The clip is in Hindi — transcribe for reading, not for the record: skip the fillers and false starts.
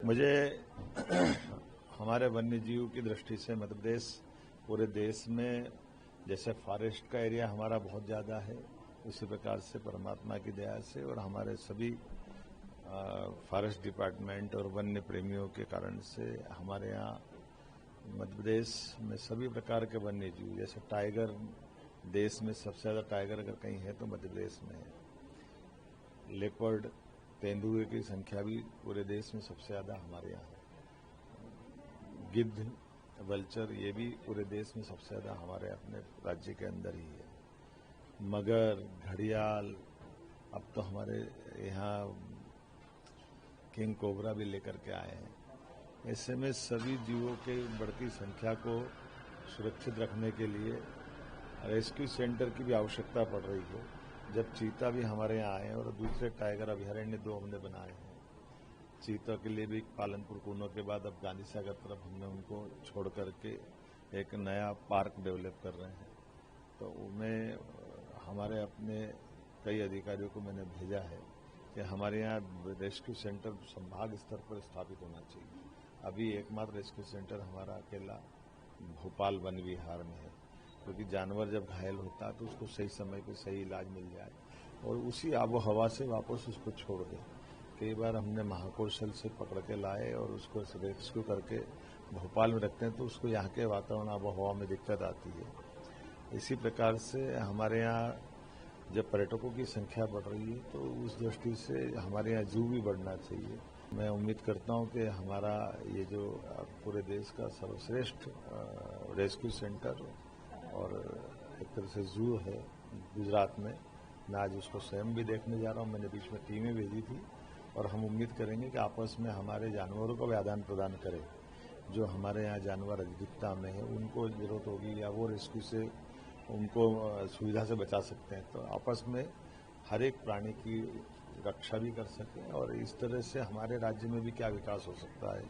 मुझे हमारे वन्य जीव की दृष्टि से मध्य प्रदेश पूरे देश में जैसे फॉरेस्ट का एरिया हमारा बहुत ज़्यादा है, उसी प्रकार से परमात्मा की दया से और हमारे सभी फॉरेस्ट डिपार्टमेंट और वन्य प्रेमियों के कारण से हमारे यहाँ मध्य प्रदेश में सभी प्रकार के वन्य जीव, जैसे टाइगर, देश में सबसे ज़्यादा टाइगर अगर कहीं है तो मध्य प्रदेश में है। लेपर्ड, तेंदुए की संख्या भी पूरे देश में सबसे ज़्यादा हमारे यहाँ है। गिद्ध, वल्चर, ये भी पूरे देश में सबसे ज़्यादा हमारे अपने राज्य के अंदर ही है। मगर, घड़ियाल, अब तो हमारे यहाँ किंग कोबरा भी लेकर के आए हैं। ऐसे में सभी जीवों के बढ़ती संख्या को सुरक्षित रखने के लिए रेस्क्यू सेंटर की भी आवश्यकता पड़ रही है। जब चीता भी हमारे यहाँ आए हैं और दूसरे टाइगर अभयारण्य 2 हमने बनाए हैं। चीता के लिए भी पालनपुर कूनों के बाद अब गांधी सागर तरफ हमने उनको छोड़ करके एक नया पार्क डेवलप कर रहे हैं। तो उनमें हमारे अपने कई अधिकारियों को मैंने भेजा है कि हमारे यहाँ रेस्क्यू सेंटर संभाग स्तर पर स्थापित होना चाहिए। अभी एकमात्र रेस्क्यू सेंटर हमारा अकेला भोपाल वन विहार में है, क्योंकि जानवर जब घायल होता है तो उसको सही समय पर सही इलाज मिल जाए और उसी आबो हवा से वापस उसको छोड़ दें। कई बार हमने महाकौशल से पकड़ के लाए और उसको रेस्क्यू करके भोपाल में रखते हैं तो उसको यहाँ के वातावरण आबो हवा में दिक्कत आती है। इसी प्रकार से हमारे यहाँ जब पर्यटकों की संख्या बढ़ रही है तो उस दृष्टि से हमारे यहाँ जू भी बढ़ना चाहिए। मैं उम्मीद करता हूँ कि हमारा ये जो पूरे देश का सर्वश्रेष्ठ रेस्क्यू सेंटर और एक तरह से जू है गुजरात में, मैं आज उसको स्वयं भी देखने जा रहा हूँ। मैंने बीच में टीमें भेजी थी और हम उम्मीद करेंगे कि आपस में हमारे जानवरों को भी आदान प्रदान करें। जो हमारे यहाँ जानवर अधिकता में है उनको जरूरत होगी या वो रेस्क्यू से उनको सुविधा से बचा सकते हैं, तो आपस में हर एक प्राणी की रक्षा भी कर सकें और इस तरह से हमारे राज्य में भी क्या विकास हो सकता है।